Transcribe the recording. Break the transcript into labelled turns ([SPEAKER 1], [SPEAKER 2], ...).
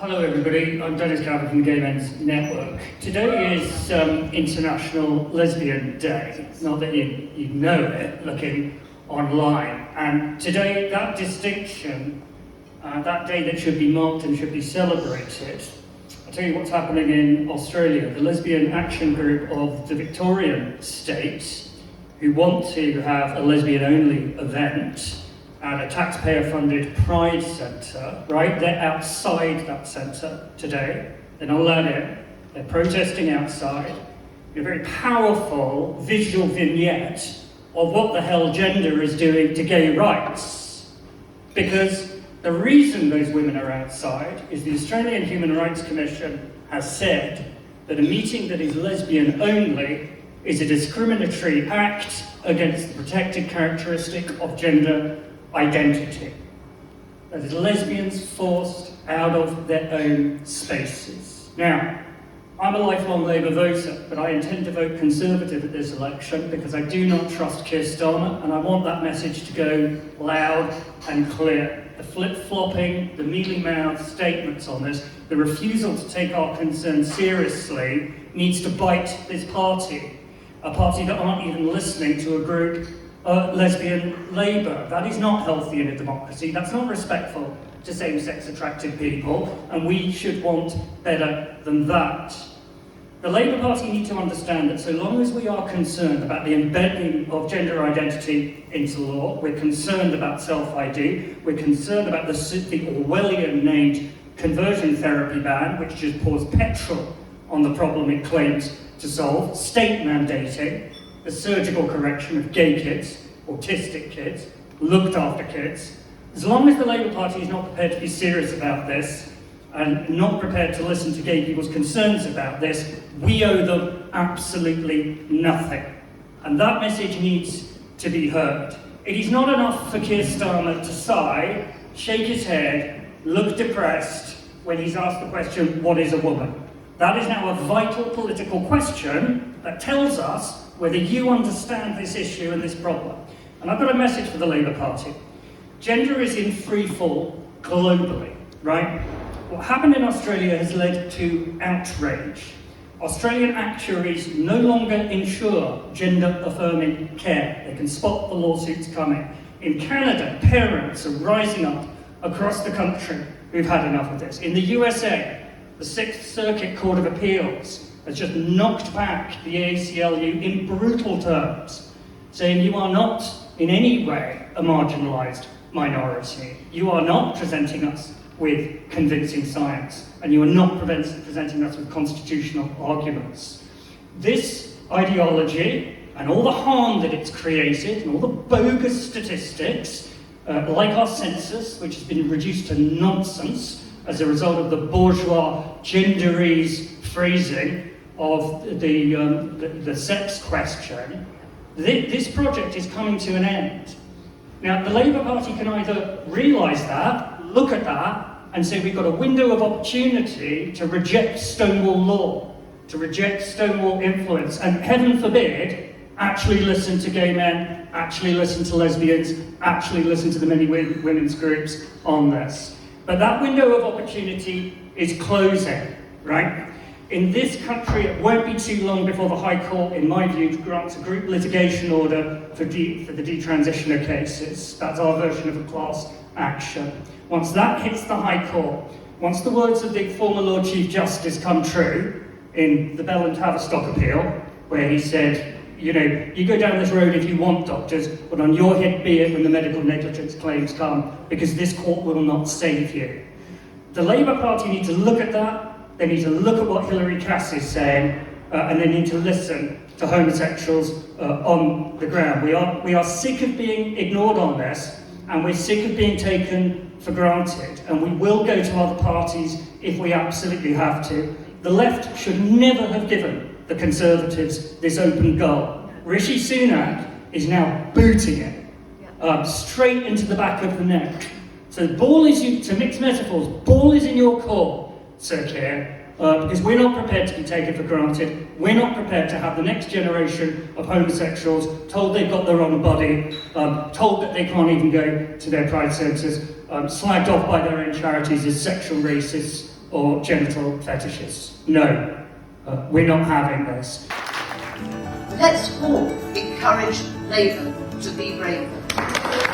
[SPEAKER 1] Hello everybody, I'm Dennis Calvin from the Gay Men's Network. Today is International Lesbian Day, not that you know it looking online. And today, that distinction, that day that should be marked and should be celebrated, I'll tell you what's happening in Australia. The Lesbian Action Group of the Victorian state, who want to have a lesbian-only event at a taxpayer-funded Pride Centre, right? They're outside that centre today. They're not allowed in. They're protesting outside. A very powerful visual vignette of what the hell gender is doing to gay rights. Because the reason those women are outside is the Australian Human Rights Commission has said that a meeting that is lesbian-only is a discriminatory act against the protected characteristic of gender identity. That is, lesbians forced out of their own spaces. Now, I'm a lifelong Labour voter, but I intend to vote Conservative at this election because I do not trust Keir Starmer, and I want that message to go loud and clear. The flip-flopping, the mealy-mouthed statements on this, the refusal to take our concerns seriously needs to bite this party, a party that aren't even listening to a group lesbian Labour. That is not healthy in a democracy. That's not respectful to same-sex attracted people, and we should want better than that. The Labour Party need to understand that so long as we are concerned about the embedding of gender identity into law, we're concerned about self-ID, we're concerned about the Orwellian-named conversion therapy ban, which just pours petrol on the problem it claims to solve, state mandating the surgical correction of gay kids, autistic kids, looked after kids. As long as the Labour Party is not prepared to be serious about this and not prepared to listen to gay people's concerns about this, we owe them absolutely nothing. And that message needs to be heard. It is not enough for Keir Starmer to sigh, shake his head, look depressed when he's asked the question, what is a woman? That is now a vital political question that tells us whether you understand this issue and this problem. And I've got a message for the Labour Party. Gender is in free fall globally, right? What happened in Australia has led to outrage. Australian actuaries no longer insure gender-affirming care. They can spot the lawsuits coming. In Canada, parents are rising up across the country who've had enough of this. In the USA, the Sixth Circuit Court of Appeals has just knocked back the ACLU in brutal terms, saying you are not in any way a marginalised minority. You are not presenting us with convincing science, and you are not presenting us with constitutional arguments. This ideology and all the harm that it's created and all the bogus statistics, like our census, which has been reduced to nonsense as a result of the bourgeois genderese phrasing of the sex question, this project is coming to an end. Now, the Labour Party can either realise that, look at that, and say we've got a window of opportunity to reject Stonewall law, to reject Stonewall influence, and heaven forbid, actually listen to gay men, actually listen to lesbians, actually listen to the many women's groups on this. But that window of opportunity is closing, right? In this country, it won't be too long before the High Court, in my view, grants a group litigation order for the detransitioner cases. That's our version of a class action. Once that hits the High Court, once the words of the former Lord Chief Justice come true in the Bell and Tavistock appeal, where he said, you know, you go down this road if you want doctors, but on your head be it when the medical negligence claims come, because this court will not save you. The Labour Party need to look at that. They need to look at what Hilary Cass is saying, and they need to listen to homosexuals on the ground. We are sick of being ignored on this, and we're sick of being taken for granted, and we will go to other parties if we absolutely have to. The left should never have given the Conservatives this open goal. Rishi Sunak is now booting it straight into the back of the neck. So the ball is, to mix metaphors, ball is in your court, Sir Keir, because we're not prepared to be taken for granted. We're not prepared to have the next generation of homosexuals told they've got the wrong body, told that they can't even go to their pride centres, slagged off by their own charities as sexual racists, or genital fetishes. No, we're not having this.
[SPEAKER 2] Let's all encourage Labour to be braver.